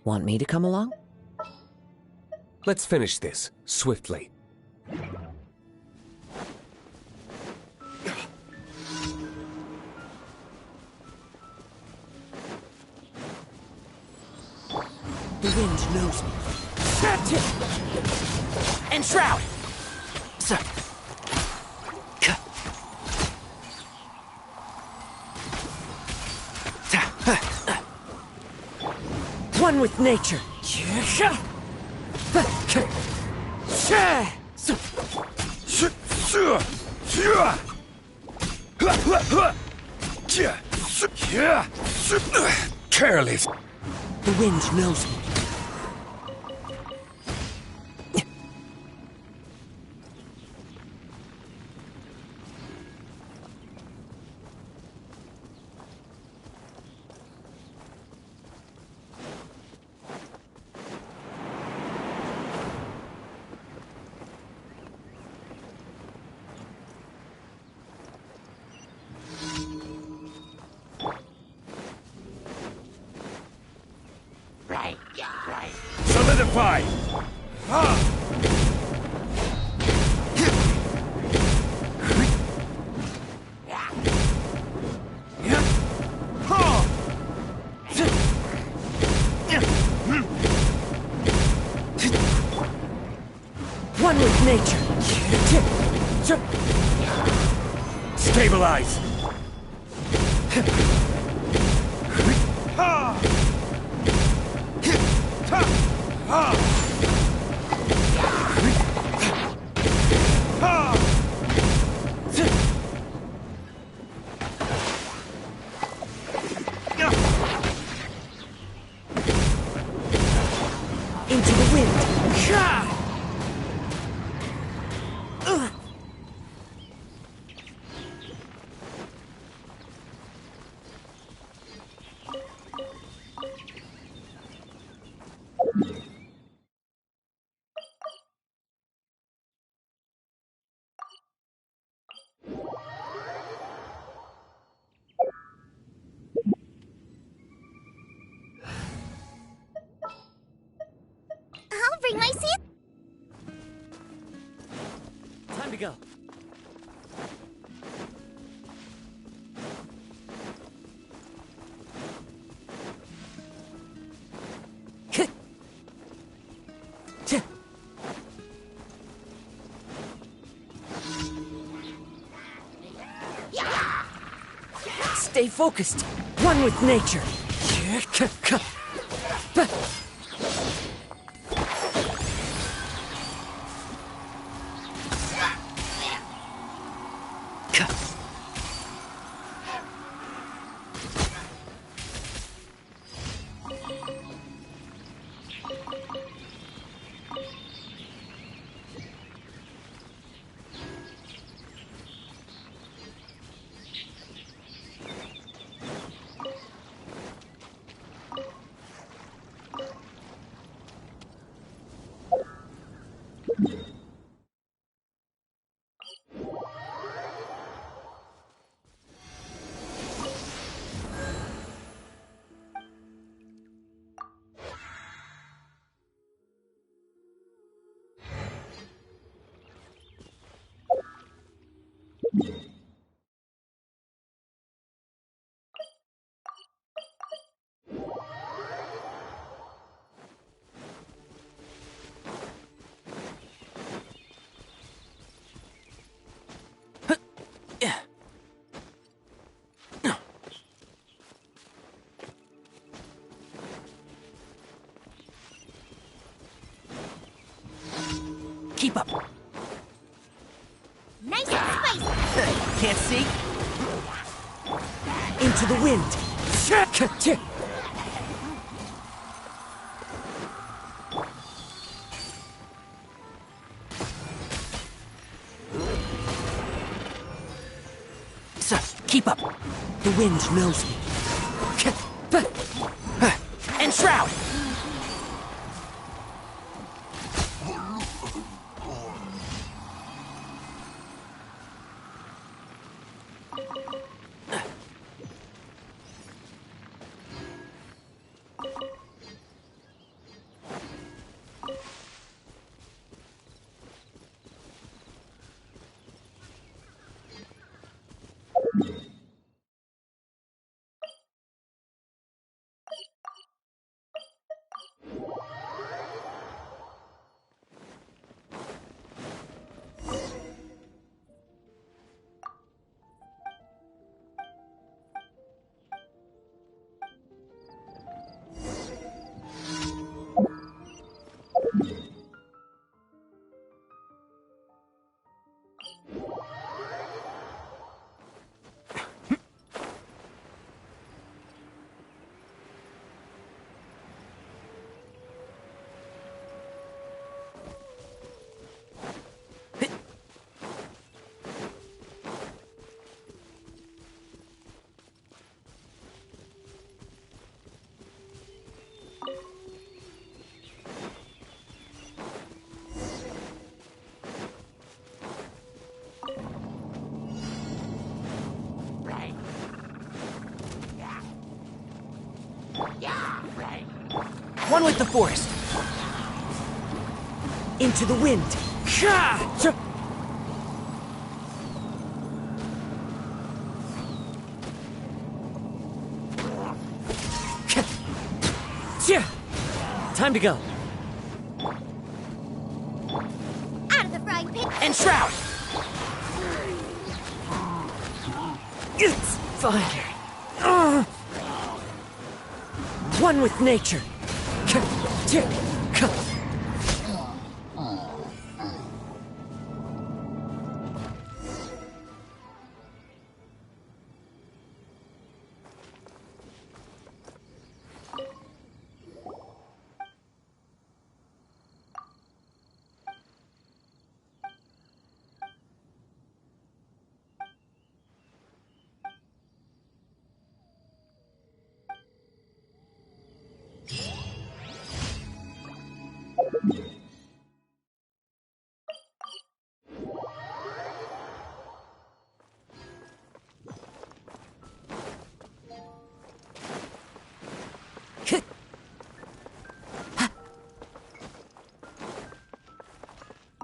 Want me to come along? Let's finish this, swiftly. The wind knows me. Enshroud! Sir. One with nature. Careless. The wind knows me. Solidify! One with nature. Stabilize! Into the wind. I'll bring my seat. Time to go. Stay focused. One with nature. Keep up. Nice and spicy. Can't see? Into the wind. Keep up. The wind knows me. And shroud! One with the forest. Into the wind. Time to go. Out of the frying pan. And shroud. It's fire. One with nature.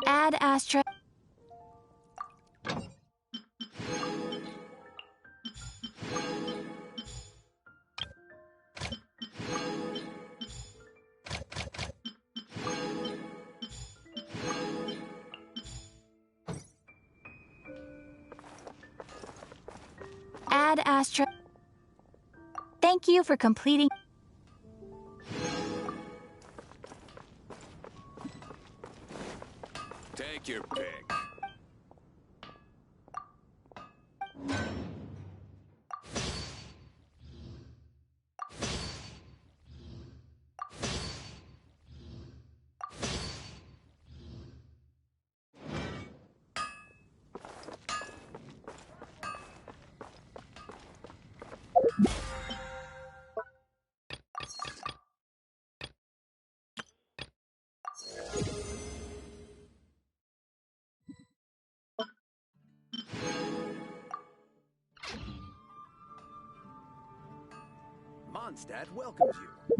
Add Astra. Add Astra. Thank you for completing. Take your pick. Mondstadt welcomes you.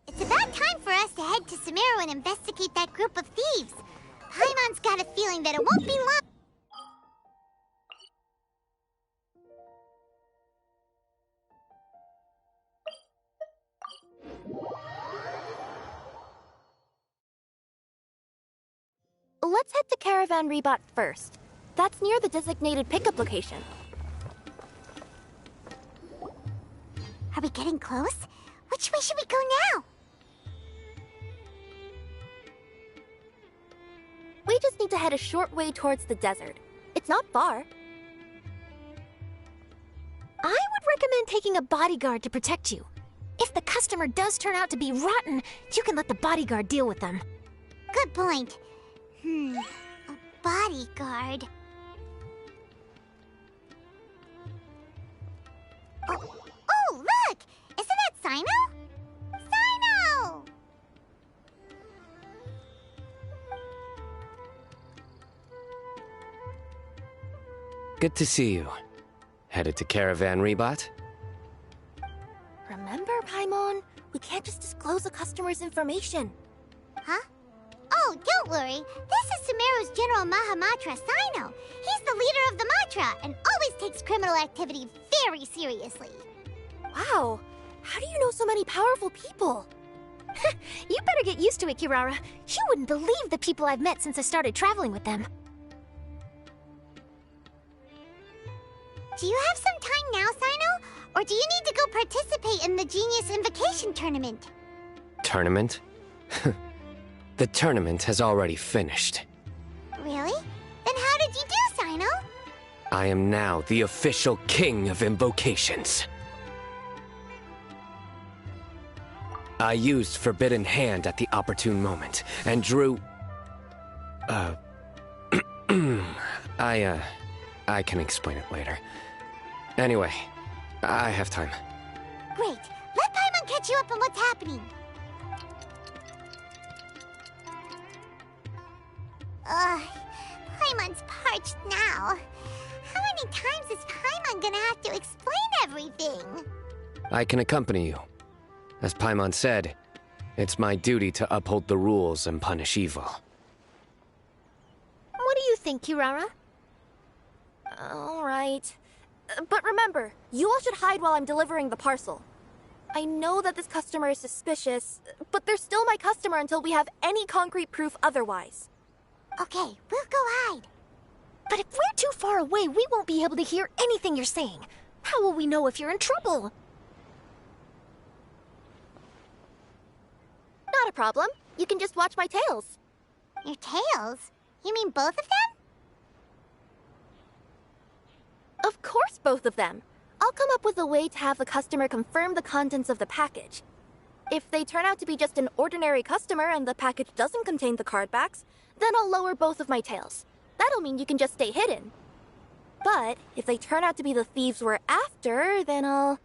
It's about time for us to head to Sumeru and investigate that group of thieves. Paimon's got a feeling that it won't be long. let's head to Caravan Rebot first. That's near the designated pickup location. Are we getting close? Which way should we go now? We just need to head a short way towards the desert. It's not far. I would recommend taking a bodyguard to protect you. If the customer does turn out to be rotten, you can let the bodyguard deal with them. Good point. A bodyguard. Oh, look! Isn't that Sino? Sino! Good to see you. Headed to Caravan Rebot? Remember, Paimon? We can't just disclose a customer's information. Huh? Oh, don't worry. This is Sumeru's General Mahamatra, Sino. He's the leader of the Matra and always takes criminal activity very seriously. Wow, how do you know so many powerful people? You better get used to it, Kirara. You wouldn't believe the people I've met since I started traveling with them. Do you have some time now, Sino? Or do you need to go participate in the Genius Invocation Tournament? Tournament? The tournament has already finished. Really? Then how did you do, Sino? I am now the official king of invocations. I used Forbidden Hand at the opportune moment, and drew... I can explain it later. Anyway, I have time. Great. Let Paimon catch you up on what's happening. Paimon's parched now. How many times is Paimon gonna have to explain everything? I can accompany you. As Paimon said, it's my duty to uphold the rules and punish evil. What do you think, Kirara? All right. But remember, you all should hide while I'm delivering the parcel. I know that this customer is suspicious, but they're still my customer until we have any concrete proof otherwise. Okay, we'll go hide. But if we're too far away, we won't be able to hear anything you're saying. How will we know if you're in trouble? Not a problem. You can just watch my tails. Your tails? You mean both of them? Of course, both of them. I'll come up with a way to have the customer confirm the contents of the package. If they turn out to be just an ordinary customer and the package doesn't contain the card backs, then I'll lower both of my tails. That'll mean you can just stay hidden. But if they turn out to be the thieves we're after, then I'll...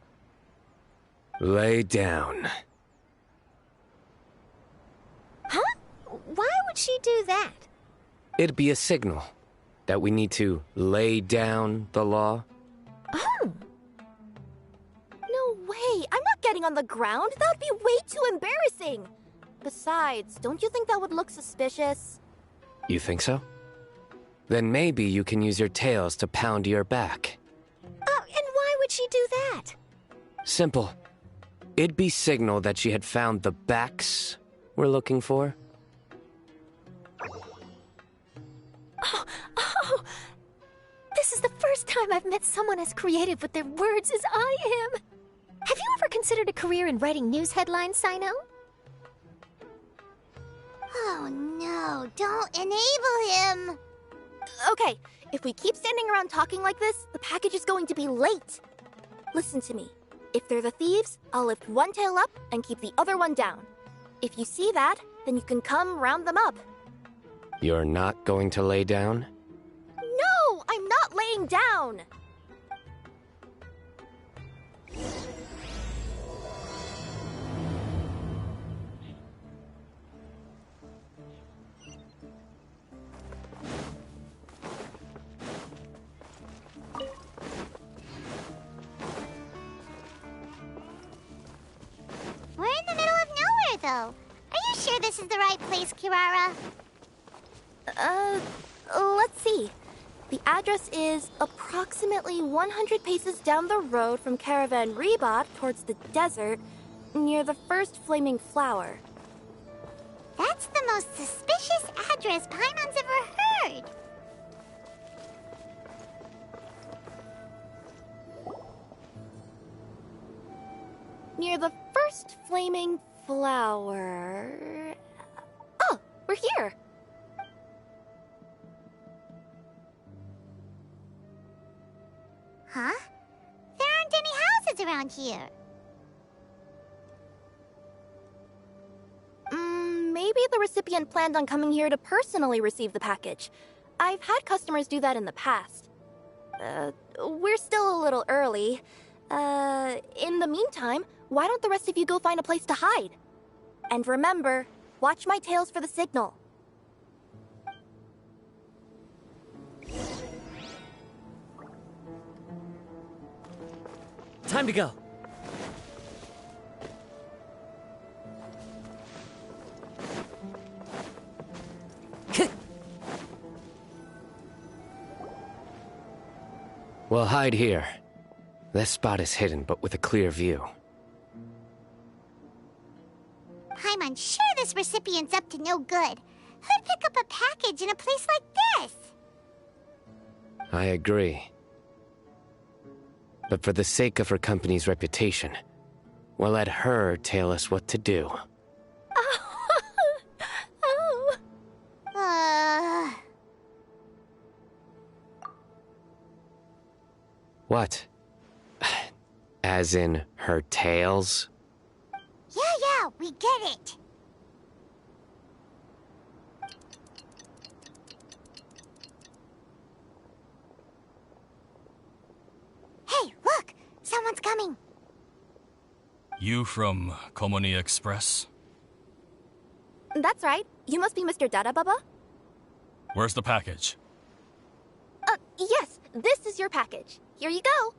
Lay down. Huh? Why would she do that? It'd be a signal that we need to lay down the law. Oh. No way! I'm not getting on the ground! That would be way too embarrassing! Besides, don't you think that would look suspicious? You think so? Then maybe you can use your tails to pound your back. Oh, and why would she do that? Simple. It'd be signal that she had found the backs we're looking for. Oh, this is the first time I've met someone as creative with their words as I am. Have you ever considered a career in writing news headlines, Sino? Oh no, don't enable him! Okay, if we keep standing around talking like this, the package is going to be late. Listen to me. If they're the thieves, I'll lift one tail up and keep the other one down. If you see that, then you can come round them up. You're not going to lay down? No, I'm not laying down! We're in the middle of nowhere, though. Are you sure this is the right place, Kirara? Let's see. The address is approximately 100 paces down the road from Caravan Rebot towards the desert, near the first flaming flower. That's the most suspicious suspicious address Paimon's ever heard. Near the first flaming flower... Oh, we're here! Huh? There aren't any houses around here. Maybe the recipient planned on coming here to personally receive the package. I've had customers do that in the past. We're still a little early. In the meantime, why don't the rest of you go find a place to hide? And remember, watch my tails for the signal. Time to go. We'll hide here. This spot is hidden, but with a clear view. Paimon's sure this recipient's up to no good. Who'd pick up a package in a place like this? I agree. But for the sake of her company's reputation, we'll let her tell us what to do. Oh. What? As in her tails? Yeah, we get it. Hey, look! Someone's coming. You from Komoni Express? That's right. You must be Mr. Dada Baba? Where's the package? Yes. This is your package. Here you go.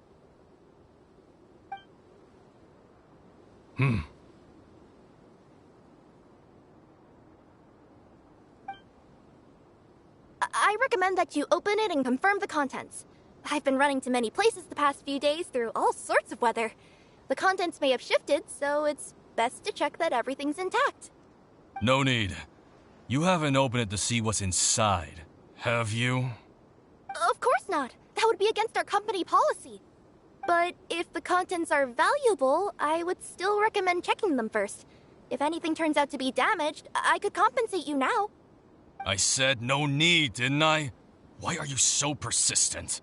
I recommend that you open it and confirm the contents. I've been running to many places the past few days through all sorts of weather. The contents may have shifted, so it's best to check that everything's intact. No need. You haven't opened it to see what's inside, have you? Of course not. That would be against our company policy. But if the contents are valuable, I would still recommend checking them first. If anything turns out to be damaged, I could compensate you now. I said no need, didn't I? Why are you so persistent?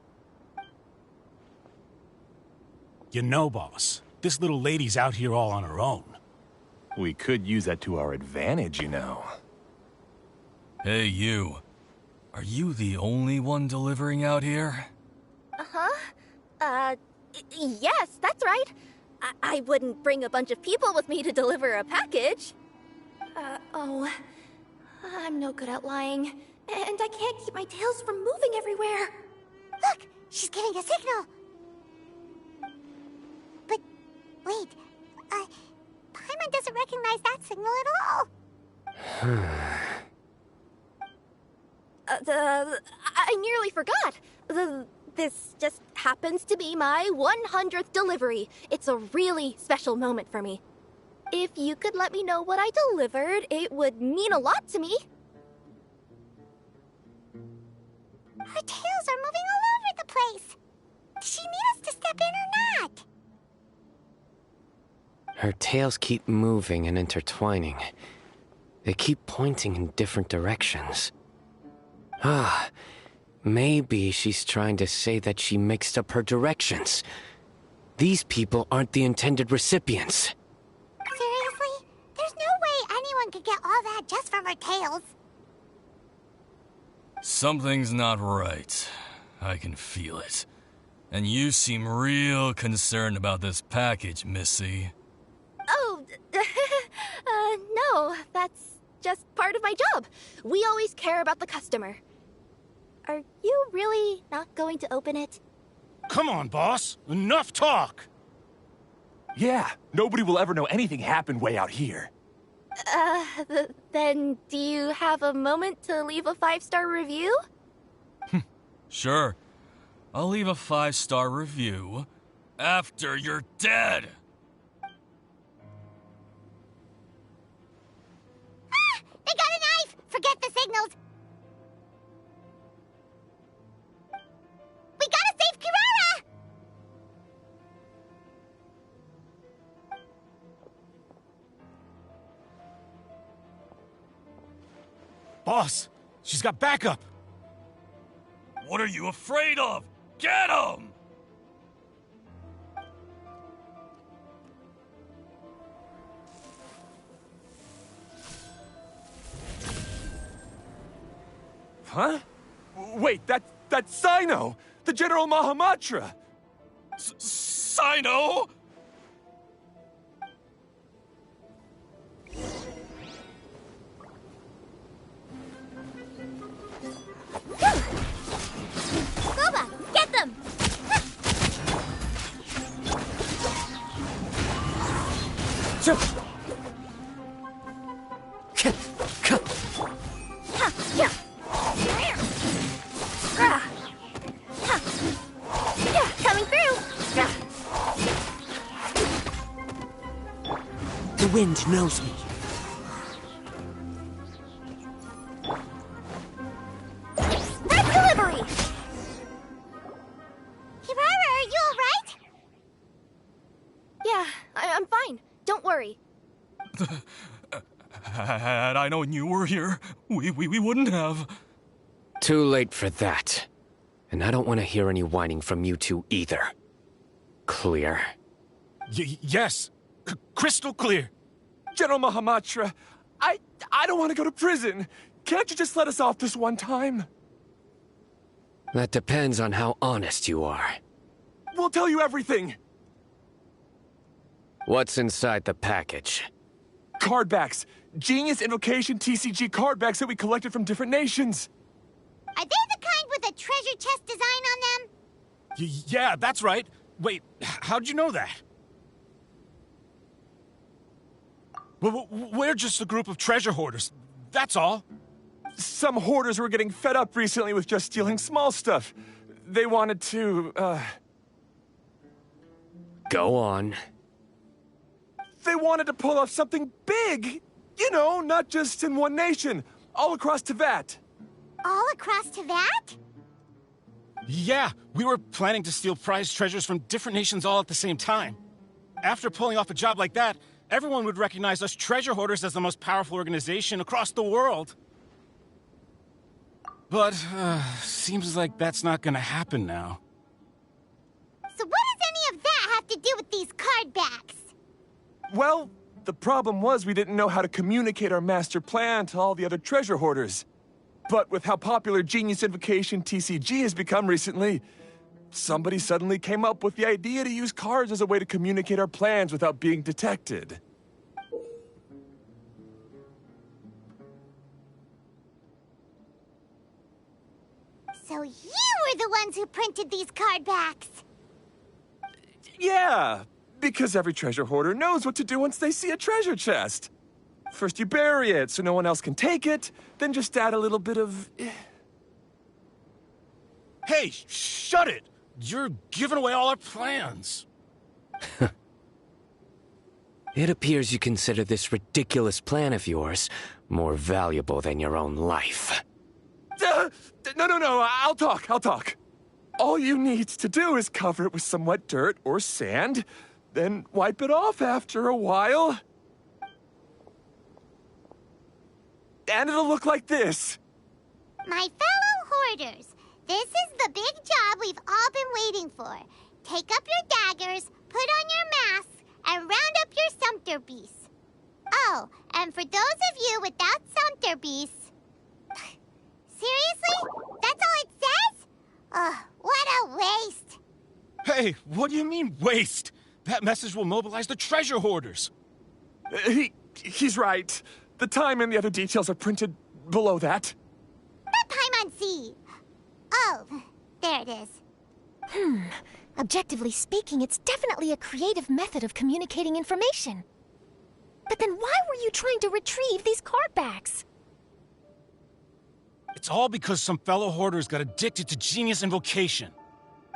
You know, boss, this little lady's out here all on her own. We could use that to our advantage, you know. Hey, you. Are you the only one delivering out here? Yes, that's right. I wouldn't bring a bunch of people with me to deliver a package. I'm no good at lying. And I can't keep my tails from moving everywhere. Look, she's giving a signal. But, wait, Paimon doesn't recognize that signal at all. I nearly forgot. This just happens to be my 100th delivery. It's a really special moment for me. If you could let me know what I delivered, it would mean a lot to me. Her tails are moving all over the place. Does she need us to step in or not? Her tails keep moving and intertwining. They keep pointing in different directions. Maybe she's trying to say that she mixed up her directions. These people aren't the intended recipients. Seriously? There's no way anyone could get all that just from her tails. Something's not right. I can feel it. And you seem real concerned about this package, Missy. Oh, no, that's just part of my job. We always care about the customer. Are you really not going to open it? Come on, boss. Enough talk. Yeah, nobody will ever know anything happened way out here. Then do you have a moment to leave a 5-star review? Sure. I'll leave a 5-star review after you're dead. They got a knife! Forget this signals. We gotta save Kirara! Boss, she's got backup. What are you afraid of? Get him! Huh? Wait, that's Sino! The General Mahamatra! Sino? Boba, get them! Coming through! The wind knows me. That delivery! Kirara, are you alright? Yeah, I'm fine. Don't worry. Had I known you were here, we wouldn't have. Too late for that. And I don't want to hear any whining from you two either. Clear? Yes. Crystal clear. General Mahamatra, I don't want to go to prison. Can't you just let us off this one time? That depends on how honest you are. We'll tell you everything. What's inside the package? Cardbacks. Genius Invocation TCG cardbacks that we collected from different nations. Are they the kind with a treasure chest design on them? Yeah, that's right. Wait, how'd you know that? We're just a group of treasure hoarders. That's all. Some hoarders were getting fed up recently with just stealing small stuff. They wanted to, Go on. They wanted to pull off something big. You know, not just in one nation. All across Teyvat. All across Teyvat? Yeah, we were planning to steal prized treasures from different nations all at the same time. After pulling off a job like that, everyone would recognize us treasure hoarders as the most powerful organization across the world. But, seems like that's not gonna happen now. So what does any of that have to do with these card backs? Well, the problem was we didn't know how to communicate our master plan to all the other treasure hoarders. But with how popular Genius Invocation TCG has become recently, somebody suddenly came up with the idea to use cards as a way to communicate our plans without being detected. So you were the ones who printed these card backs. Yeah, because every treasure hoarder knows what to do once they see a treasure chest. First you bury it so no one else can take it, then just add a little bit of... Hey, shut it! You're giving away all our plans. It appears you consider this ridiculous plan of yours more valuable than your own life. No, I'll talk. All you need to do is cover it with some wet dirt or sand, then wipe it off after a while. And it'll look like this. My fellow hoarders, this is the big job we've all been waiting for. Take up your daggers, put on your masks, and round up your sumpter beasts. Oh, and for those of you without sumpter beasts... Seriously? That's all it says? Ugh, what a waste. Hey, what do you mean, waste? That message will mobilize the treasure hoarders. He's right. The time and the other details are printed below that. That Paimon-C. Oh, there it is. Objectively speaking, it's definitely a creative method of communicating information. But then why were you trying to retrieve these cardbacks? It's all because some fellow hoarders got addicted to Genius Invocation.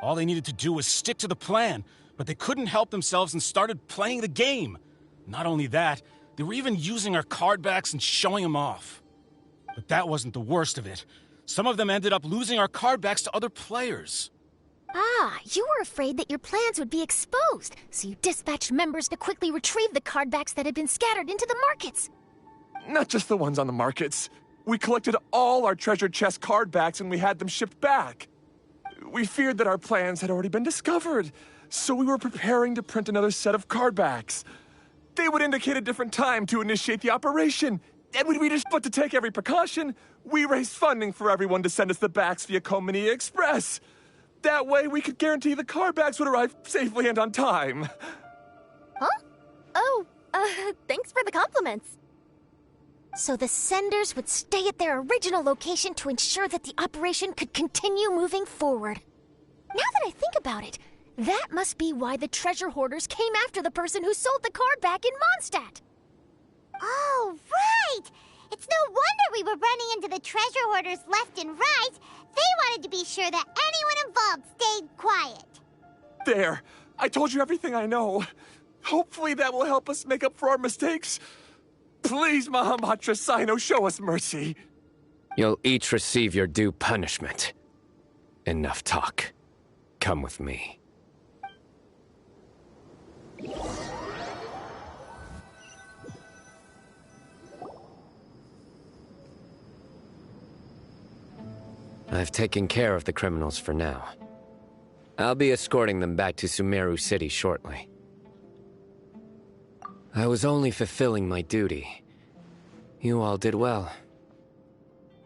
All they needed to do was stick to the plan, but they couldn't help themselves and started playing the game. Not only that, they were even using our cardbacks and showing them off. But that wasn't the worst of it. Some of them ended up losing our card backs to other players. Ah, you were afraid that your plans would be exposed, so you dispatched members to quickly retrieve the card backs that had been scattered into the markets. Not just the ones on the markets. We collected all our treasure chest card backs and we had them shipped back. We feared that our plans had already been discovered, so we were preparing to print another set of card backs. They would indicate a different time to initiate the operation, and but to take every precaution, we raised funding for everyone to send us the backs via Komini Express. That way we could guarantee the card backs would arrive safely and on time. Huh? Oh, thanks for the compliments. So the senders would stay at their original location to ensure that the operation could continue moving forward. Now that I think about it, that must be why the treasure hoarders came after the person who sold the card back in Mondstadt. Oh, right! It's no wonder we were running into the treasure hoarders left and right. They wanted to be sure that anyone involved stayed quiet. There, I told you everything I know. Hopefully that will help us make up for our mistakes. Please, Mahamatra Sino, show us mercy. You'll each receive your due punishment. Enough talk. Come with me. I've taken care of the criminals for now. I'll be escorting them back to Sumeru City shortly. I was only fulfilling my duty. You all did well.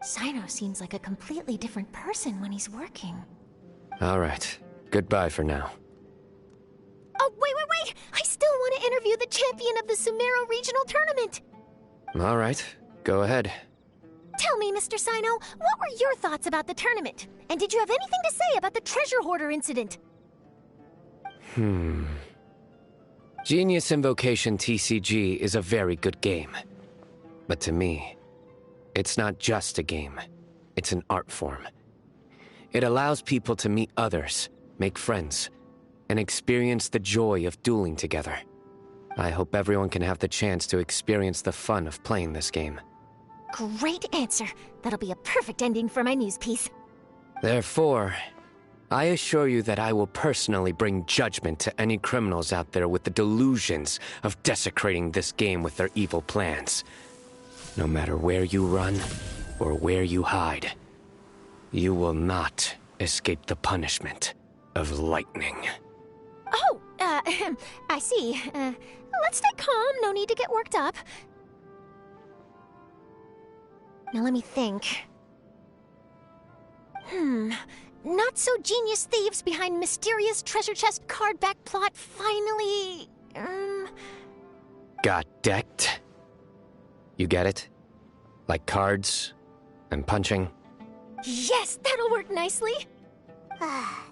Sino seems like a completely different person when he's working. All right. Goodbye for now. Oh, wait! I still want to interview the champion of the Sumeru Regional Tournament! All right. Go ahead. Tell me, Mr. Sino, what were your thoughts about the tournament? And did you have anything to say about the treasure hoarder incident? Genius Invocation TCG is a very good game. But to me, it's not just a game. It's an art form. It allows people to meet others, make friends, and experience the joy of dueling together. I hope everyone can have the chance to experience the fun of playing this game. Great answer. That'll be a perfect ending for my news piece. Therefore, I assure you that I will personally bring judgment to any criminals out there with the delusions of desecrating this game with their evil plans. No matter where you run or where you hide, you will not escape the punishment of lightning. Oh, I see. Let's stay calm. No need to get worked up. Now let me think. Not so genius thieves behind mysterious treasure chest card back plot finally... Got decked? You get it? Like cards and punching? Yes, that'll work nicely.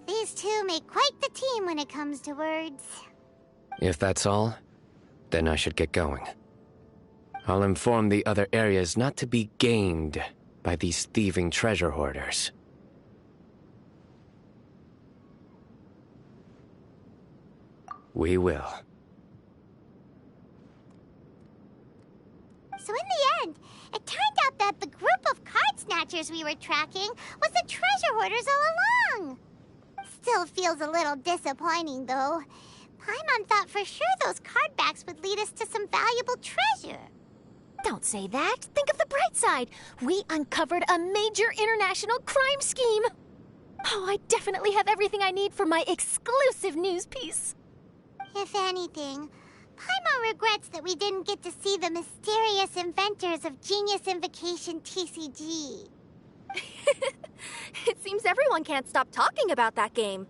These two make quite the team when it comes to words. If that's all, then I should get going. I'll inform the other areas not to be gamed by these thieving treasure hoarders. We will. So in the end, it turned out that the group of card snatchers we were tracking was the treasure hoarders all along. Still feels a little disappointing, though. Paimon thought for sure those card backs would lead us to some valuable treasure. Don't say that. Think of the bright side. We uncovered a major international crime scheme. Oh, I definitely have everything I need for my exclusive news piece. If anything, Paimon regrets that we didn't get to see the mysterious inventors of Genius Invocation TCG. It seems everyone can't stop talking about that game.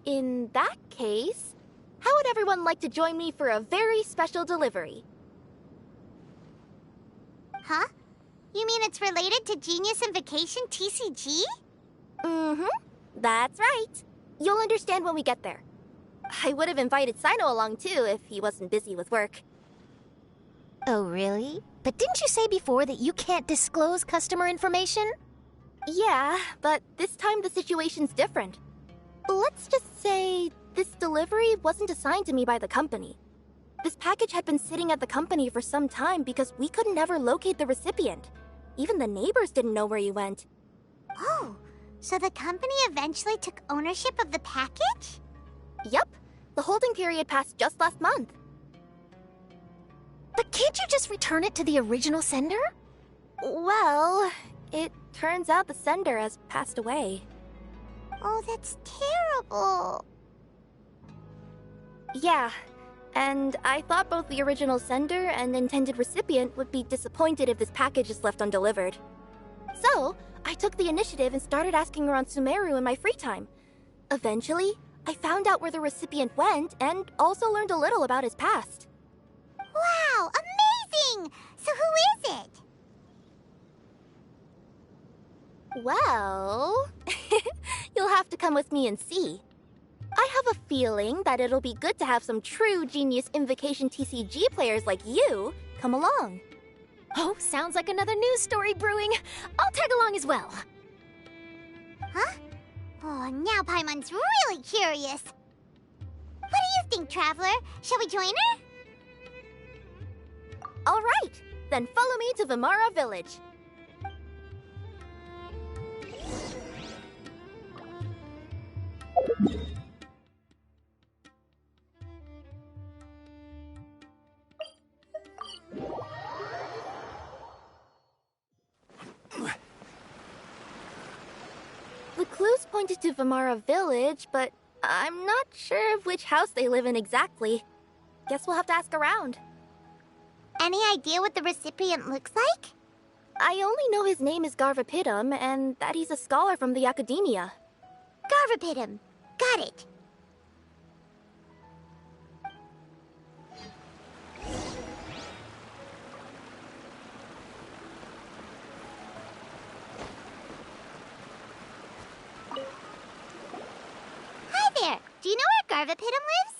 In that case, how would everyone like to join me for a very special delivery? Huh? You mean it's related to Genius Invocation TCG? Mm-hmm. That's right. You'll understand when we get there. I would have invited Sino along too if he wasn't busy with work. Oh, really? But didn't you say before that you can't disclose customer information? Yeah, but this time the situation's different. Let's just say this delivery wasn't assigned to me by the company. This package had been sitting at the company for some time because we could never locate the recipient. Even the neighbors didn't know where he went. Oh, so the company eventually took ownership of the package? Yup. The holding period passed just last month. But can't you just return it to the original sender? Well, it turns out the sender has passed away. Oh, that's terrible. Yeah, and I thought both the original sender and intended recipient would be disappointed if this package is left undelivered. So, I took the initiative and started asking around Sumeru in my free time. Eventually, I found out where the recipient went and also learned a little about his past. Wow, amazing! So who is it? Well, you'll have to come with me and see. I have a feeling that it'll be good to have some true Genius Invocation TCG players like you come along. Oh, sounds like another news story brewing. I'll tag along as well. Huh? Oh, now Paimon's really curious. What do you think, Traveler? Shall we join her? All right, then follow me to Vimara Village. The clues pointed to Vimara Village, but I'm not sure of which house they live in exactly. Guess we'll have to ask around. Any idea what the recipient looks like? I only know his name is Garvapidum and that he's a scholar from the Academia. Garvapidum. Got it. Hi there. Do you know where Garvapidum lives?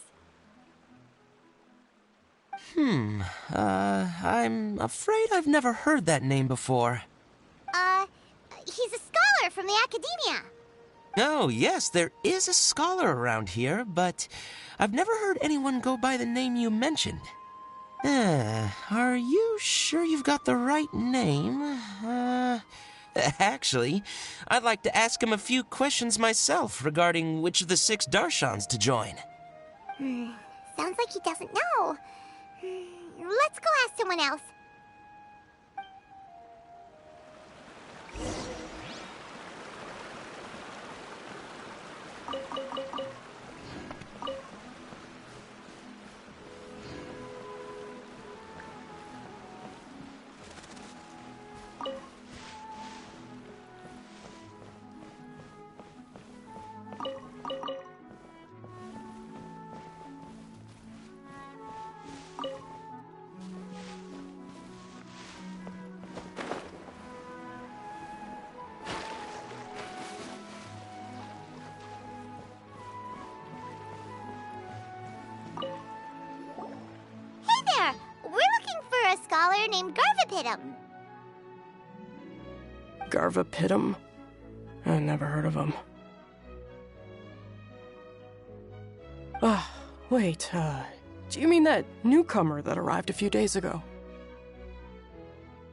I'm afraid I've never heard that name before. He's a scholar from the Academia. Oh, yes, there is a scholar around here, but I've never heard anyone go by the name you mentioned. Are you sure you've got the right name? Actually, I'd like to ask him a few questions myself regarding which of the 6 Darshans to join. Sounds like he doesn't know. Let's go ask someone else. A scholar named Garvapidum. Garvapidum? I never heard of him. Wait, do you mean that newcomer that arrived a few days ago?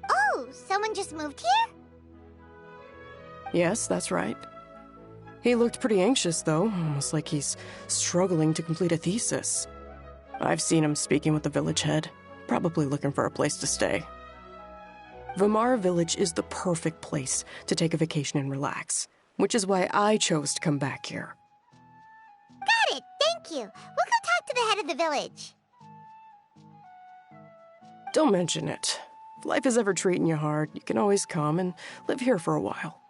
Oh, someone just moved here? Yes, that's right. He looked pretty anxious, though, almost like he's struggling to complete a thesis. I've seen him speaking with the village head. Probably looking for a place to stay. Vimara Village is the perfect place to take a vacation and relax, which is why I chose to come back here. Got it, thank you. We'll go talk to the head of the village. Don't mention it. If life is ever treating you hard, you can always come and live here for a while.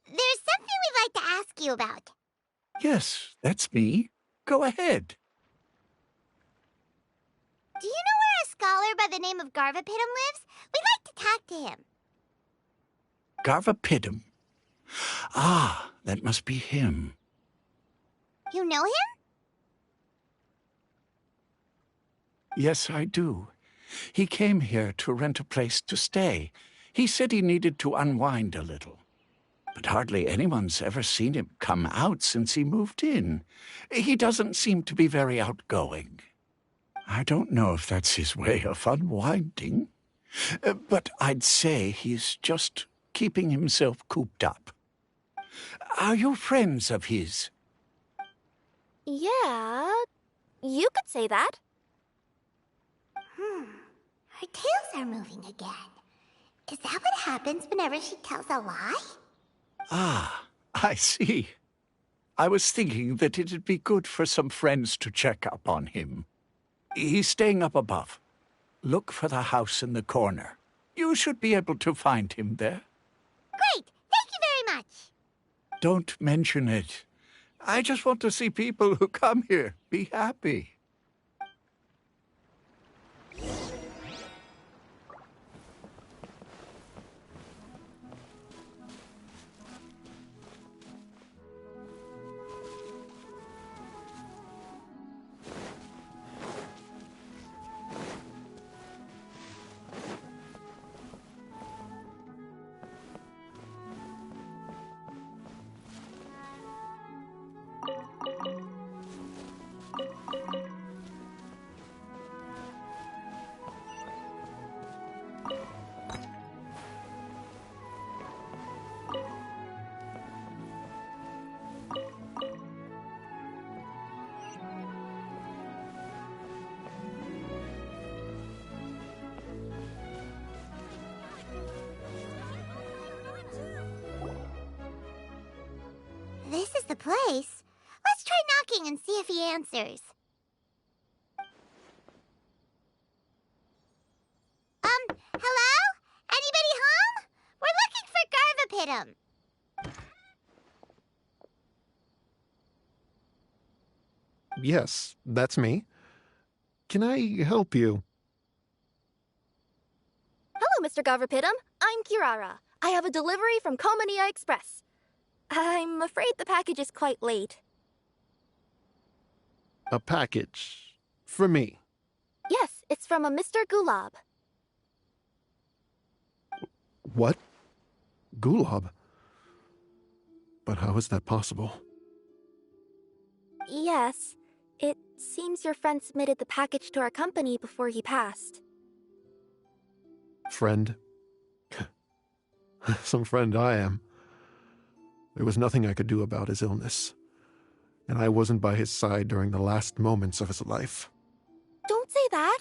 There's something we'd like to ask you about. Yes, that's me. Go ahead. Do you know where a scholar by the name of Garvapidum lives? We'd like to talk to him. Garvapidum. Ah, that must be him. You know him? Yes, I do. He came here to rent a place to stay. He said he needed to unwind a little. But hardly anyone's ever seen him come out since he moved in. He doesn't seem to be very outgoing. I don't know if that's his way of unwinding, but I'd say he's just keeping himself cooped up. Are you friends of his? Yeah, you could say that. Her tails are moving again. Is that what happens whenever she tells a lie? Ah, I see. I was thinking that it'd be good for some friends to check up on him. He's staying up above. Look for the house in the corner. You should be able to find him there. Great! Thank you very much! Don't mention it. I just want to see people who come here be happy. This is the place. Let's try knocking and see if he answers. Hello? Anybody home? We're looking for Garvapitum. Yes, that's me. Can I help you? Hello, Mr. Garvapitum. I'm Kirara. I have a delivery from Komania Express. I'm afraid the package is quite late. A package? For me? Yes, it's from a Mr. Gulab. What? Gulab? But how is that possible? Yes, it seems your friend submitted the package to our company before he passed. Friend? Some friend I am. There was nothing I could do about his illness, and I wasn't by his side during the last moments of his life. Don't say that!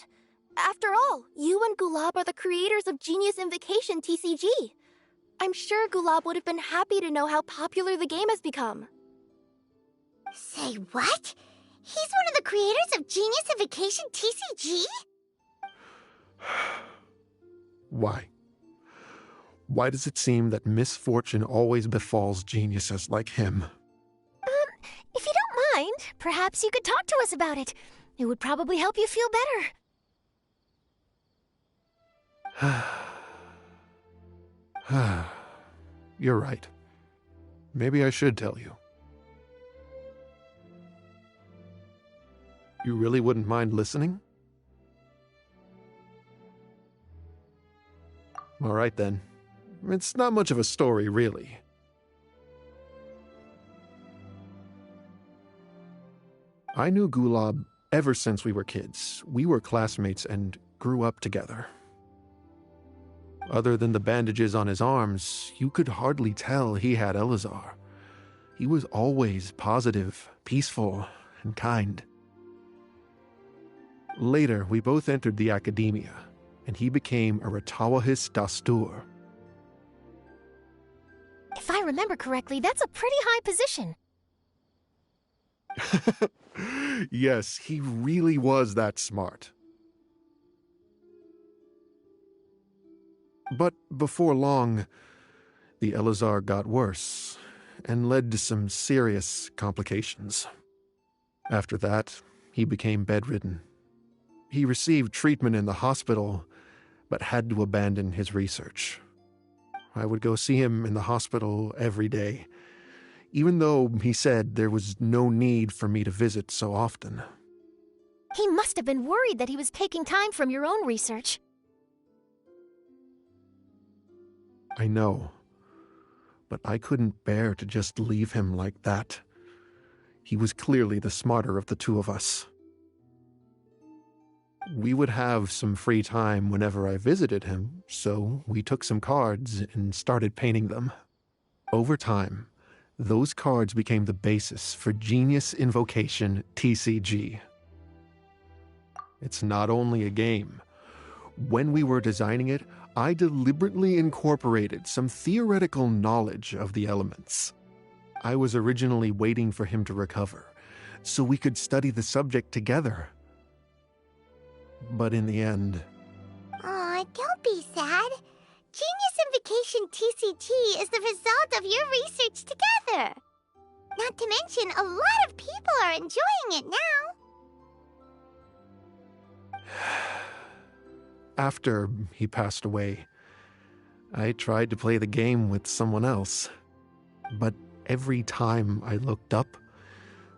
After all, you and Gulab are the creators of Genius Invocation TCG. I'm sure Gulab would have been happy to know how popular the game has become. Say what? He's one of the creators of Genius Invocation TCG? Why? Why does it seem that misfortune always befalls geniuses like him? If you don't mind, perhaps you could talk to us about it. It would probably help you feel better. You're right. Maybe I should tell you. You really wouldn't mind listening? All right, then. It's not much of a story, really. I knew Gulab ever since we were kids. We were classmates and grew up together. Other than the bandages on his arms, you could hardly tell he had Elazar. He was always positive, peaceful, and kind. Later, we both entered the academia, and he became a Ratawahis Dastur. If I remember correctly, that's a pretty high position. Yes, he really was that smart. But before long, the Elazar got worse and led to some serious complications. After that, he became bedridden. He received treatment in the hospital, but had to abandon his research. I would go see him in the hospital every day, even though he said there was no need for me to visit so often. He He must have been worried that he was taking time from your own research. I know. But I couldn't bear to just leave him like that. He was clearly the smarter of the two of us. We would have some free time whenever I visited him, so we took some cards and started painting them. Over time, those cards became the basis for Genius Invocation TCG. It's not only a game. When we were designing it, I deliberately incorporated some theoretical knowledge of the elements. I was originally waiting for him to recover, so we could study the subject together. But in the end... Aw, don't be sad. Genius Invocation TCG is the result of your research together. Not to mention, a lot of people are enjoying it now. After he passed away, I tried to play the game with someone else. But every time I looked up,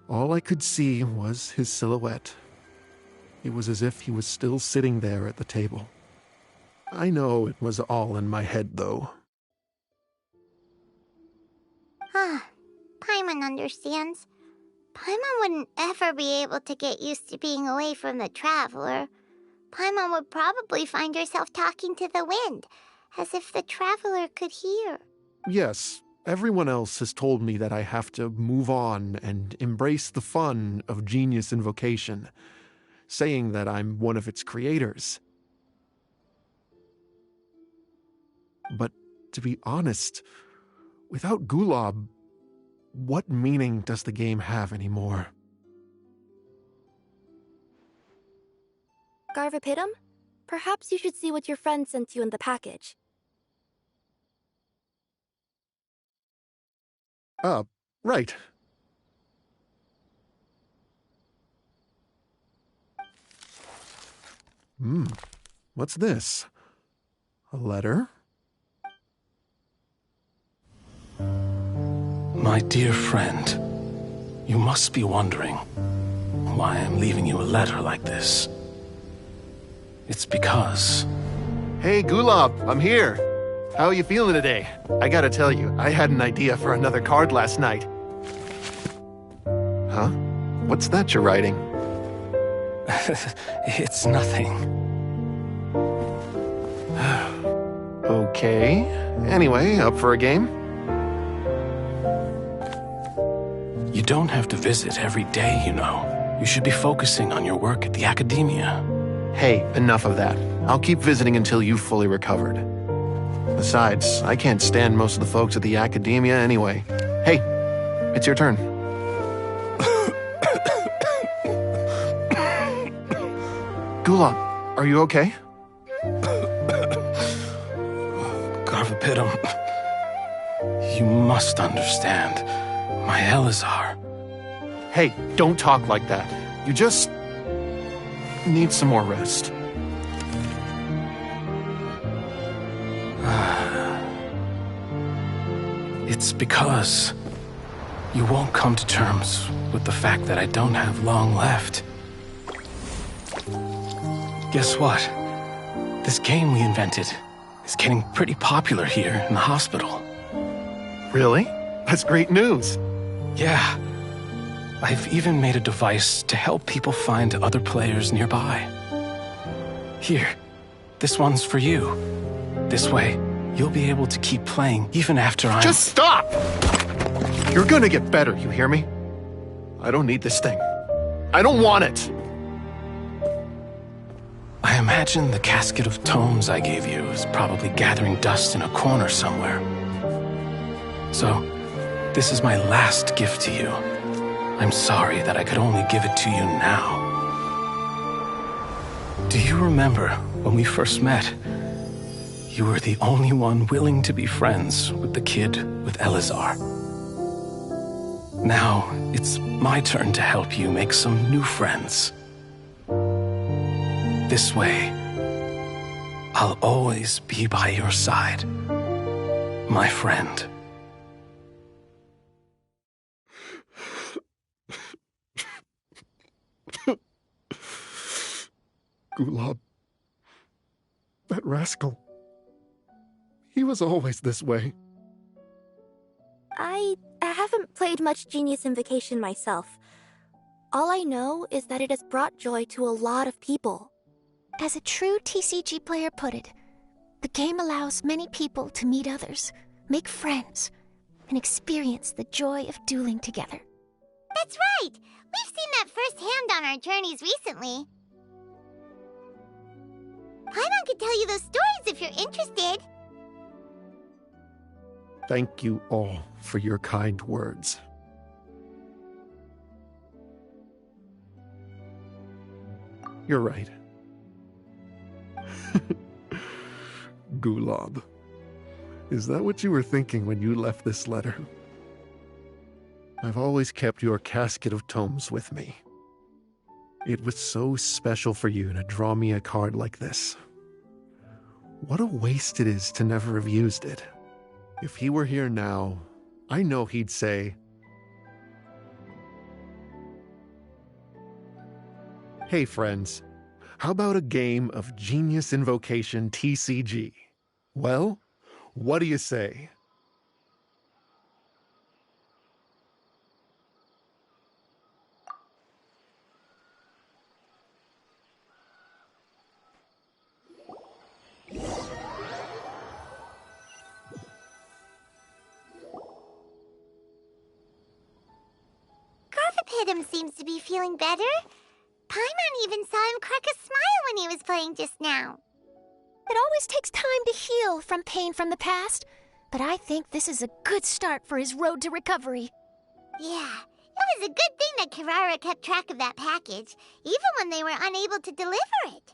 all I could see was his silhouette. It was as if he was still sitting there at the table. I know it was all in my head, though. Paimon understands. Paimon wouldn't ever be able to get used to being away from the Traveler. Paimon would probably find herself talking to the wind, as if the Traveler could hear. Yes, everyone else has told me that I have to move on and embrace the fun of Genius Invocation, saying that I'm one of its creators. But to be honest, without Gulob, what meaning does the game have anymore? Garvapitum, perhaps you should see what your friend sent you in the package. Right. What's this? A letter? My dear friend, you must be wondering why I'm leaving you a letter like this. It's because... Hey, Gulob, I'm here. How are you feeling today? I gotta tell you, I had an idea for another card last night. Huh? What's that you're writing? It's nothing. Okay. Anyway, up for a game? You don't have to visit every day, you know. You should be focusing on your work at the academia. Hey, enough of that. I'll keep visiting until you've fully recovered. Besides, I can't stand most of the folks at the academia anyway. Hey, it's your turn. Gulob, are you okay? Garvapitum, you must understand. My Elazar. Hey, don't talk like that. You just need some more rest. It's because you won't come to terms with the fact that I don't have long left. Guess what? This game we invented is getting pretty popular here in the hospital. Really? That's great news. Yeah. I've even made a device to help people find other players nearby. Here, this one's for you. This way, you'll be able to keep playing even after I'm... Just stop! You're gonna get better, you hear me? I don't need this thing. I don't want it! I imagine the casket of tomes I gave you is probably gathering dust in a corner somewhere. So, this is my last gift to you. I'm sorry that I could only give it to you now. Do you remember when we first met? You were the only one willing to be friends with the kid with Elazar. Now, it's my turn to help you make some new friends. This way, I'll always be by your side, my friend. Gulab. That rascal. He was always this way. I haven't played much Genius Invocation myself. All I know is that it has brought joy to a lot of people. As a true TCG player put it, the game allows many people to meet others, make friends, and experience the joy of dueling together. That's right! We've seen that firsthand on our journeys recently. Paimon could tell you those stories if you're interested. Thank you all for your kind words. You're right. Gulab. Is that what you were thinking when you left this letter? I've always kept your casket of tomes with me. It was so special for you to draw me a card like this. What a waste it is to never have used it. If he were here now, I know he'd say, "Hey friends, how about a game of Genius Invocation TCG? Well, what do you say?" Garfapidum seems to be feeling better. Paimon even saw him crack a smile when he was playing just now. It always takes time to heal from pain from the past, but I think this is a good start for his road to recovery. Yeah, it was a good thing that Kirara kept track of that package, even when they were unable to deliver it.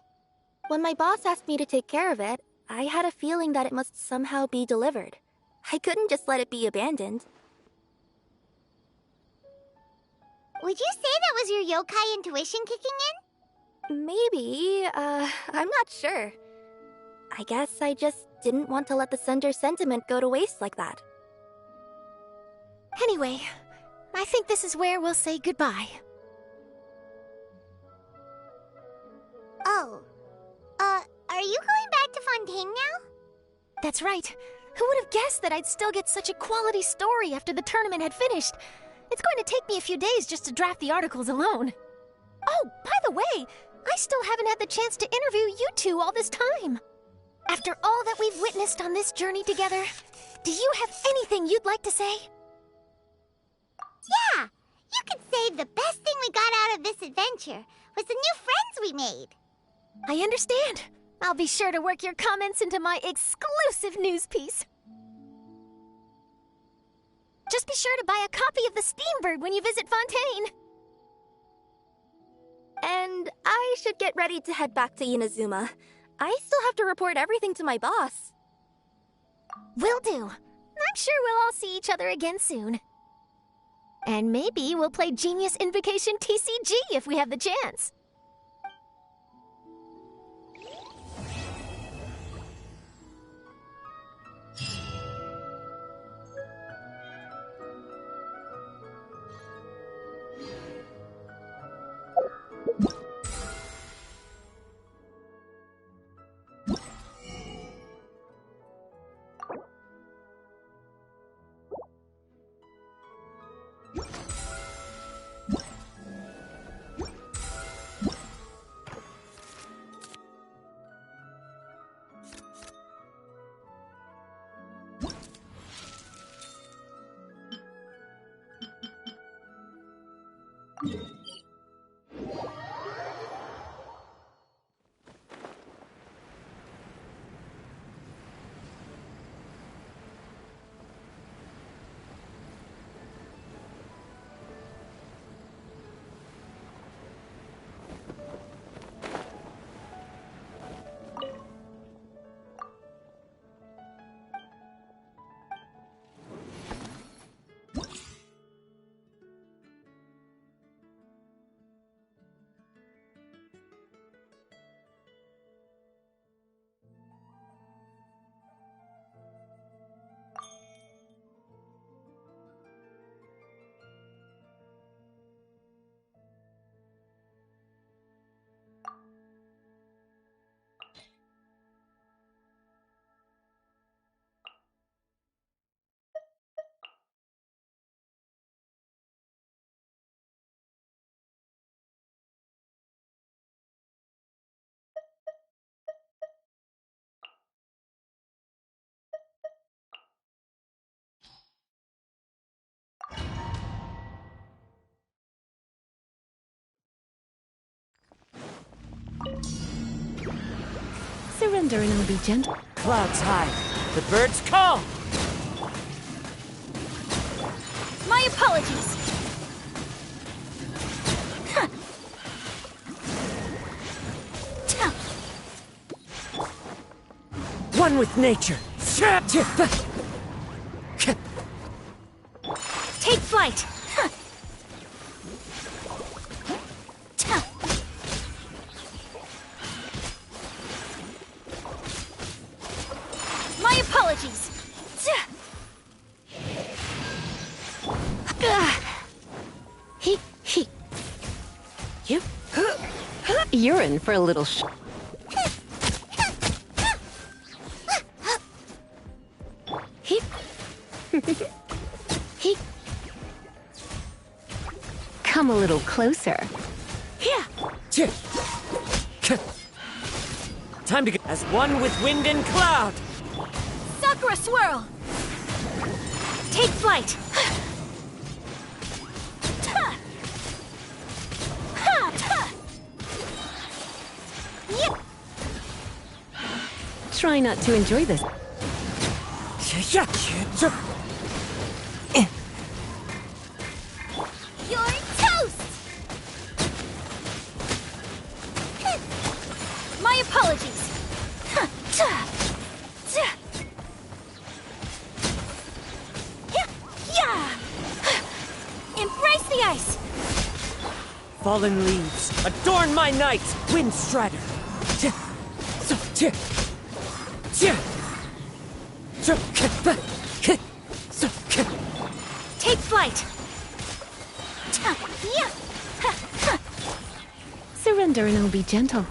When my boss asked me to take care of it, I had a feeling that it must somehow be delivered. I couldn't just let it be abandoned. Would you say that was your yokai intuition kicking in? Maybe, I'm not sure. I guess I just didn't want to let the sender's sentiment go to waste like that. Anyway, I think this is where we'll say goodbye. Oh, are you going back to Fontaine now? That's right. Who would have guessed that I'd still get such a quality story after the tournament had finished? It's going to take me a few days just to draft the articles alone. Oh, by the way, I still haven't had the chance to interview you two all this time. After all that we've witnessed on this journey together, do you have anything you'd like to say? Yeah, you could say the best thing we got out of this adventure was the new friends we made. I understand. I'll be sure to work your comments into my exclusive news piece. Just be sure to buy a copy of the Steambird when you visit Fontaine. And I should get ready to head back to Inazuma. I still have to report everything to my boss. Will do. I'm sure we'll all see each other again soon. And maybe we'll play Genius Invocation TCG if we have the chance. Surrender and I'll be gentle. Clouds high. The birds call. My apologies. One with nature. Take flight. My apologies. You? You're in for a little Come a little closer. Time to get as one with wind and cloud. Sakura swirl. Take flight. Try not to enjoy this. You're toast! My apologies. Embrace the ice! Fallen leaves, adorn my night, Wind Strider. Take flight! Surrender and I'll be gentle.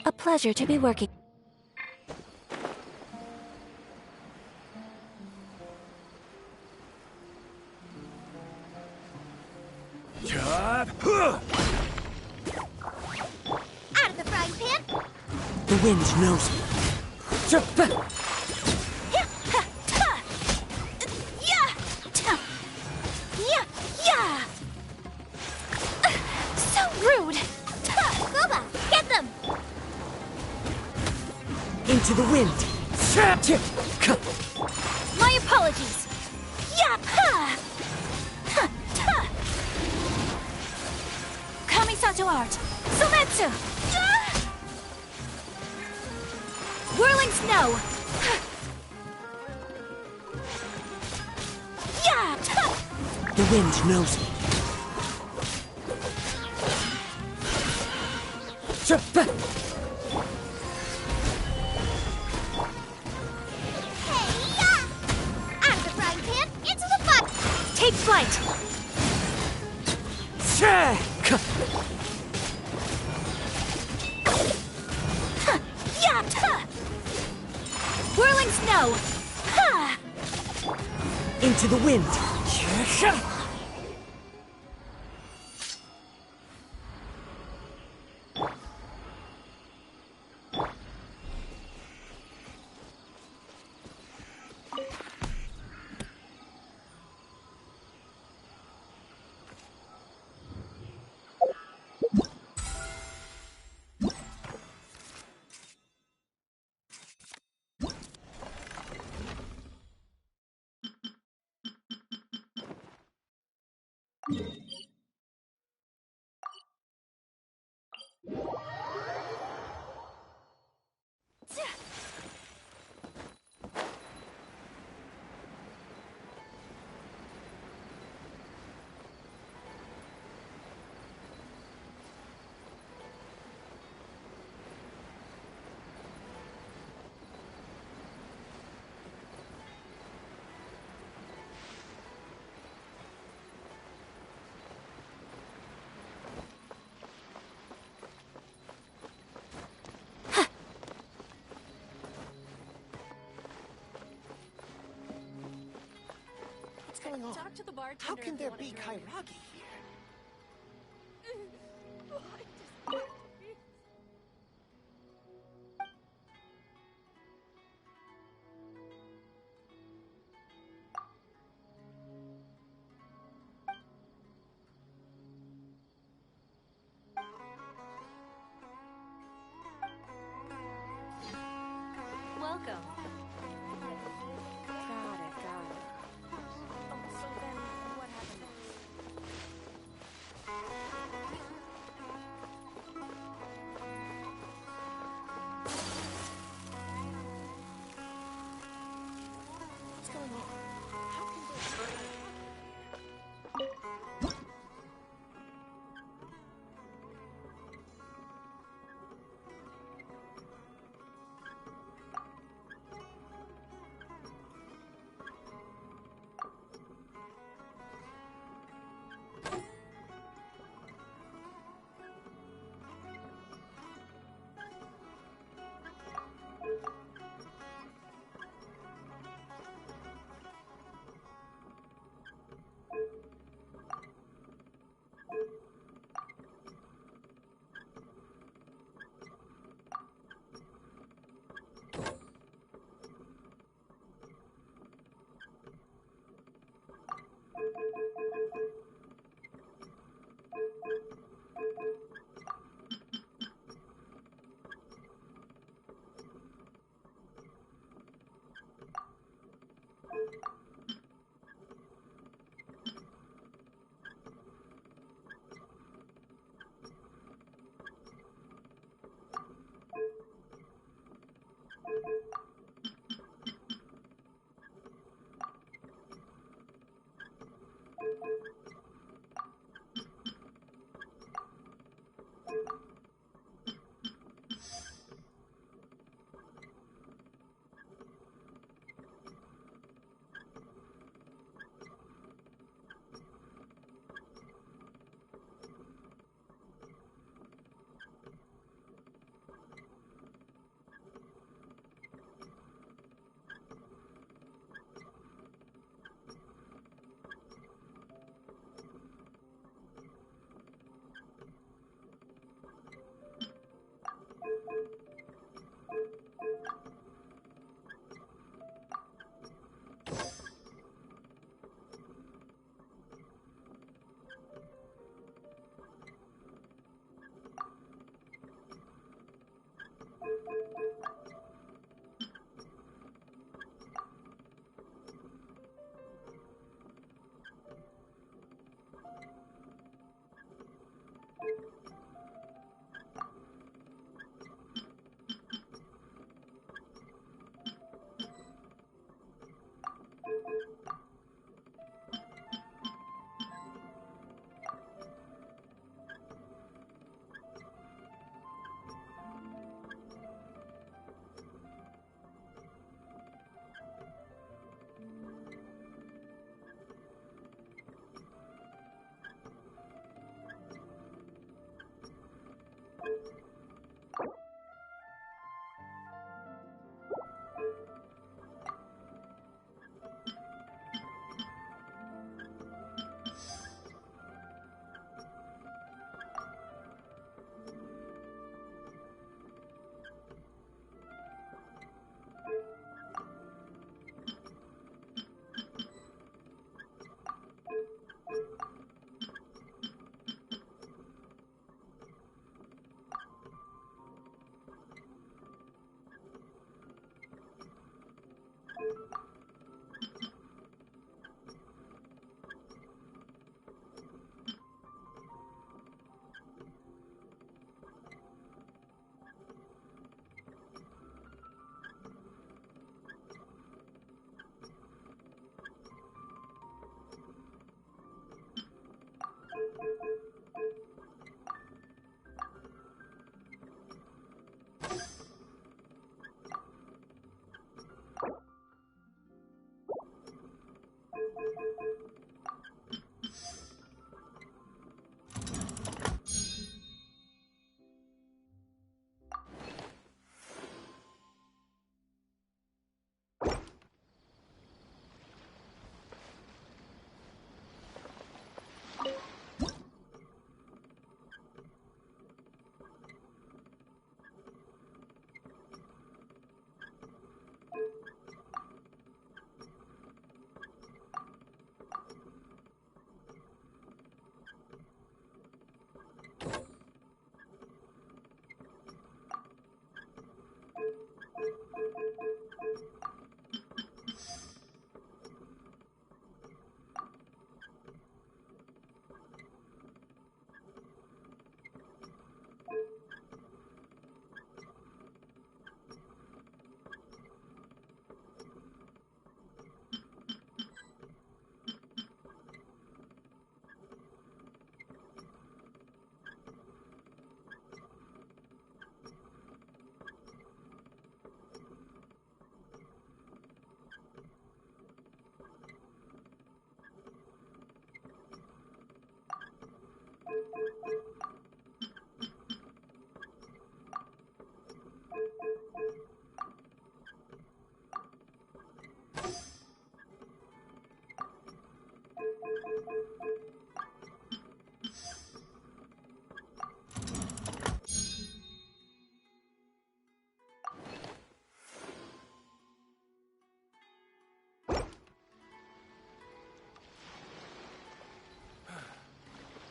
A pleasure to be working. Out of the frying pan! The wind knows me. So rude! Goba, get them! Into the wind. My apologies! Kamisato art! Sumetsu! Whirling snow! The wind knows me. Out of the frying pan, into the pot! Take flight! Whirling snow! Into the wind. going on? Talk to the bartender. How can if there you wanna be join. Kairagi here? I just want to be- Welcome. Got it, got it. Oh, so then what happened next? What's going on? How can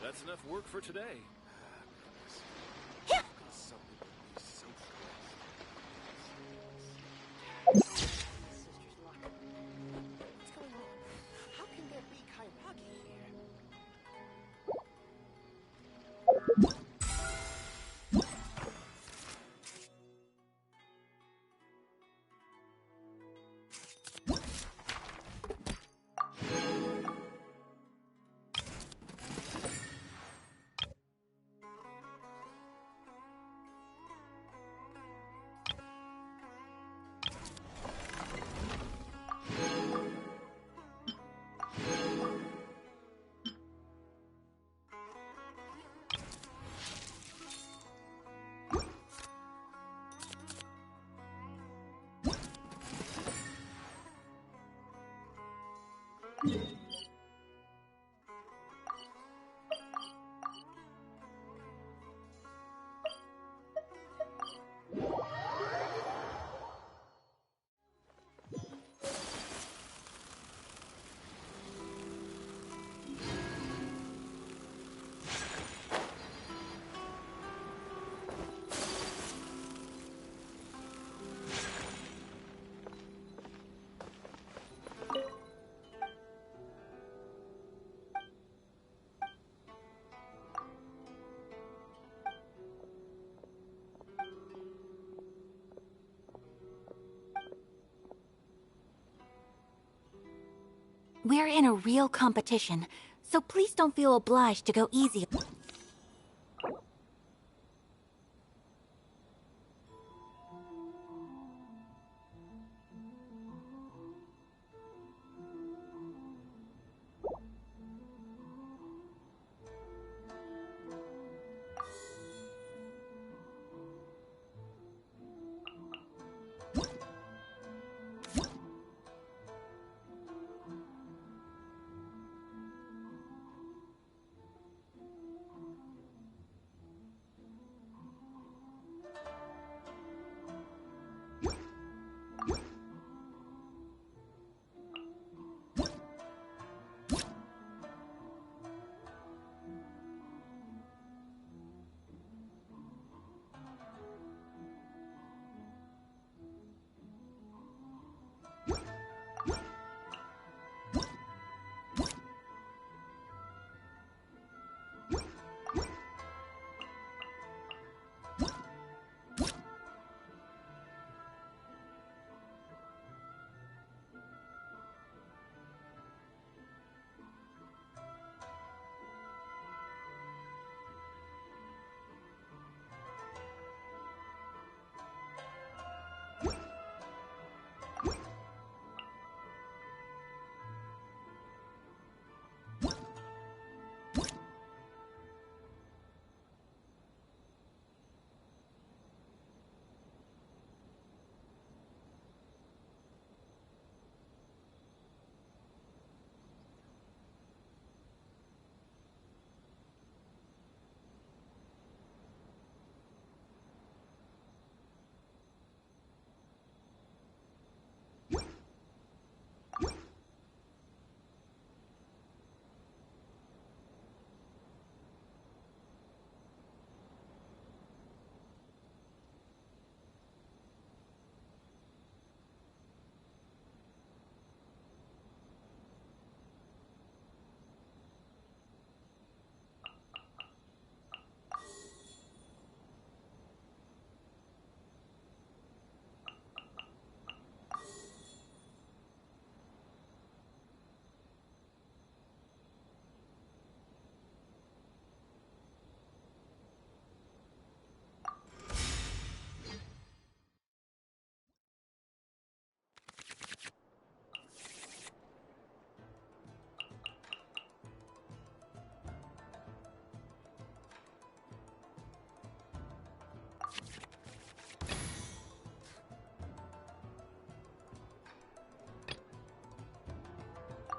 That's enough work for today. How can there be Kairagi here? We're in a real competition, so please don't feel obliged to go easy.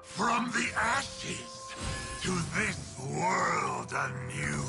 From the ashes to this world anew.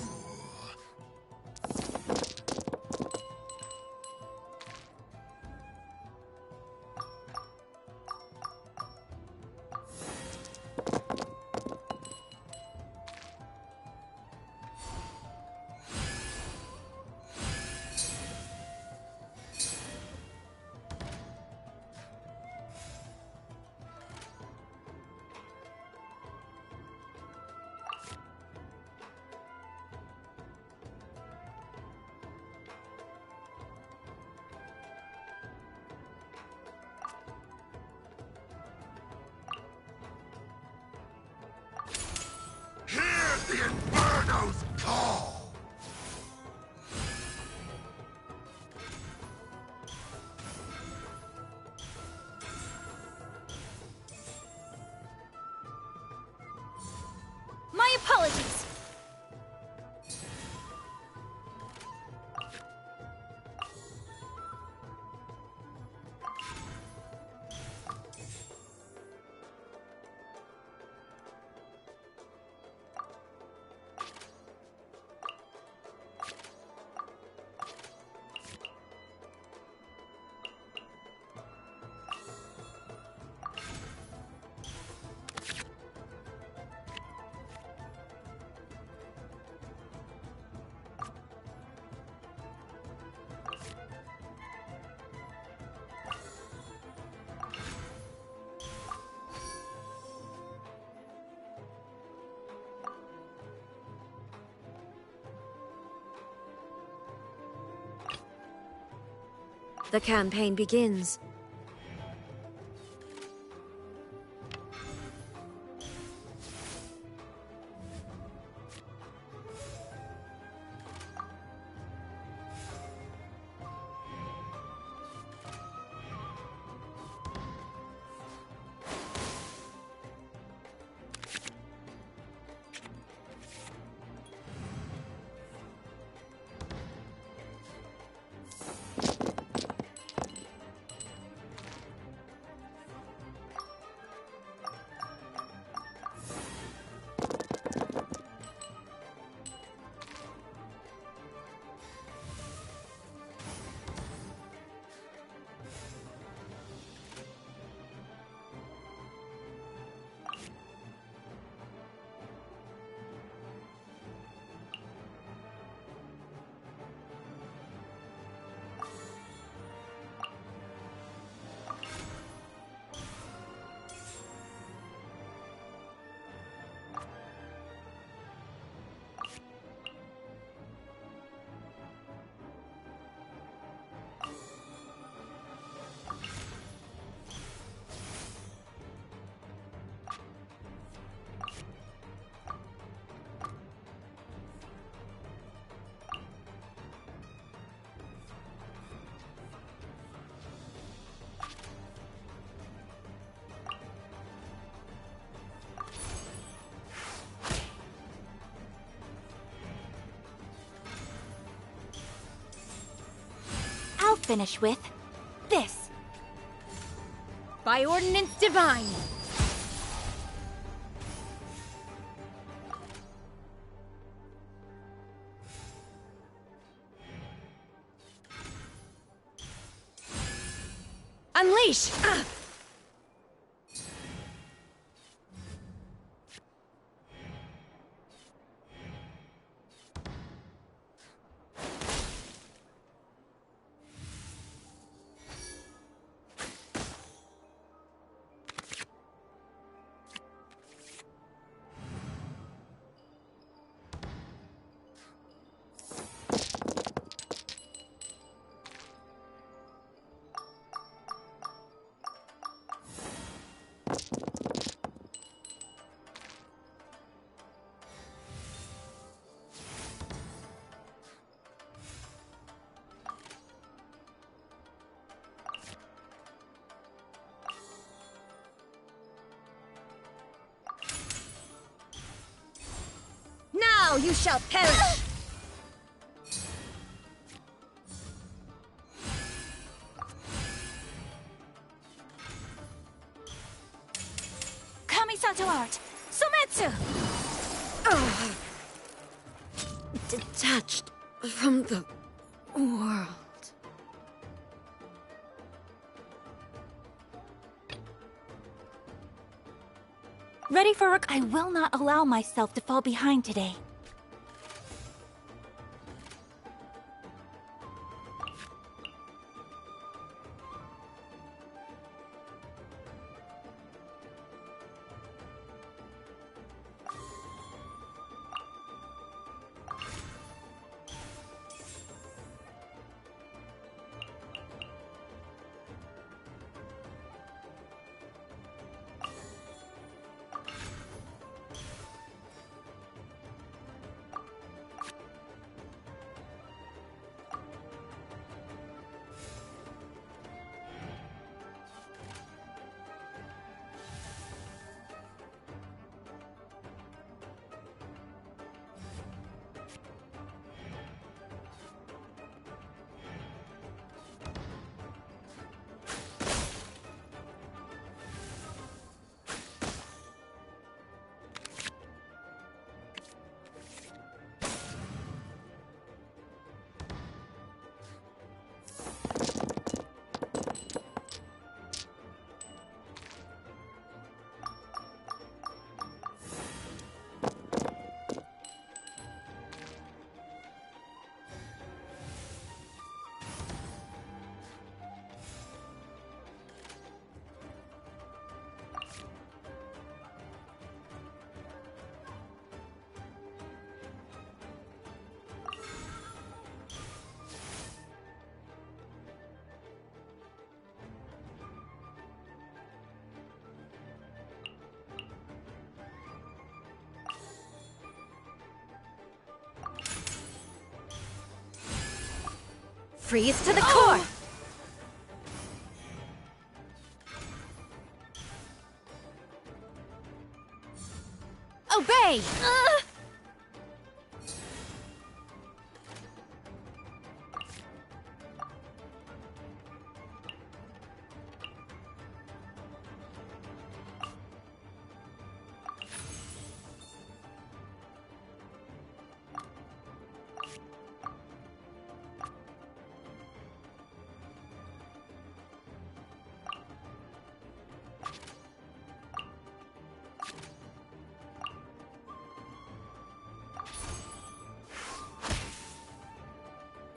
The campaign begins. I'll finish with this. By ordinance divine. Unleash! Ah! Now you shall perish! Kamisato art! Sumetsu! Detached from the world. Ready for I will not allow myself to fall behind today. Freeze to the core! Obey!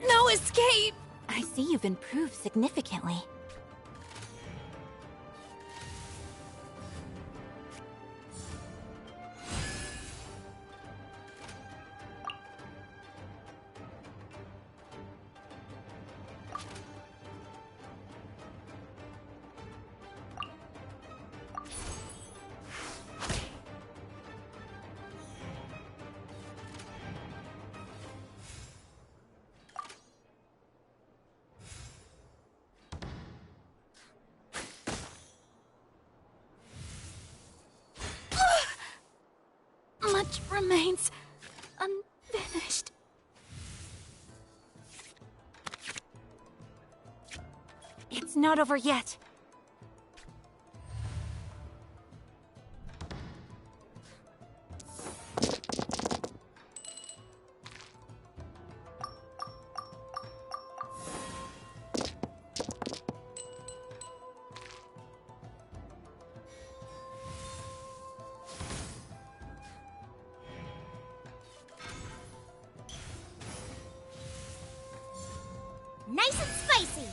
No escape! I see you've improved significantly. Much remains unfinished. It's not over yet. Nice and spicy!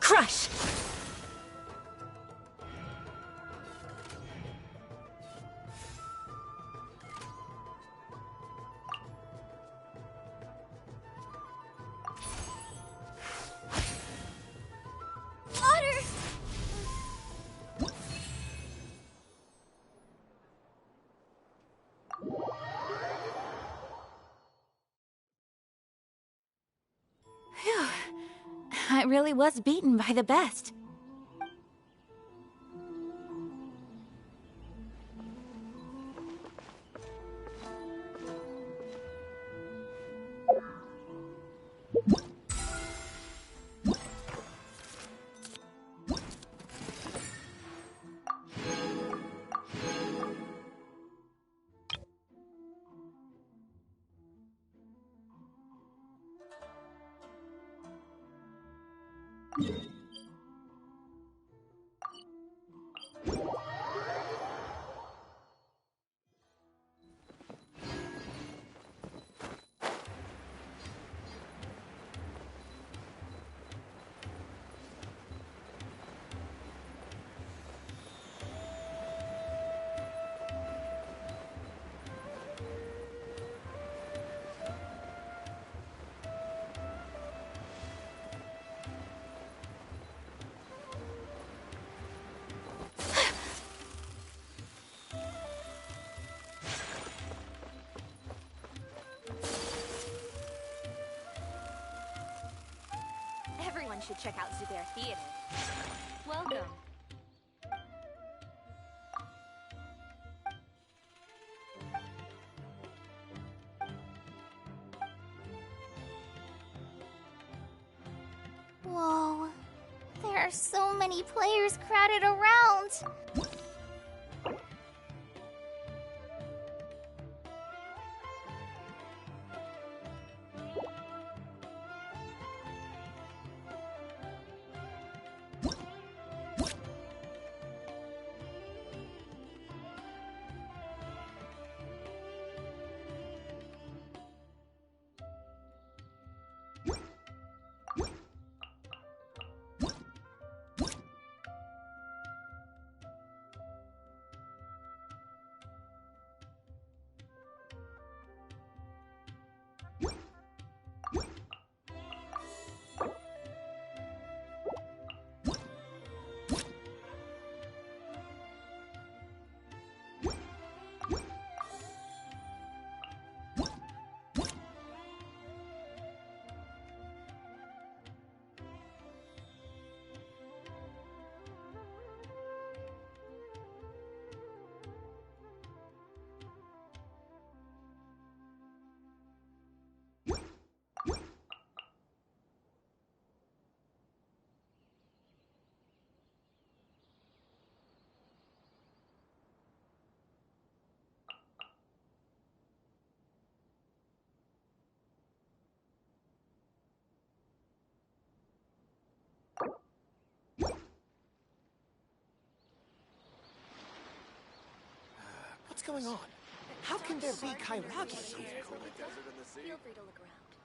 Crush! Water! Phew. I really was beaten by the best. Everyone should check out Zubair Theater. Welcome. Whoa. There are so many players crowded around. What's going on? How can there be Kairagi here? Feel free to look around.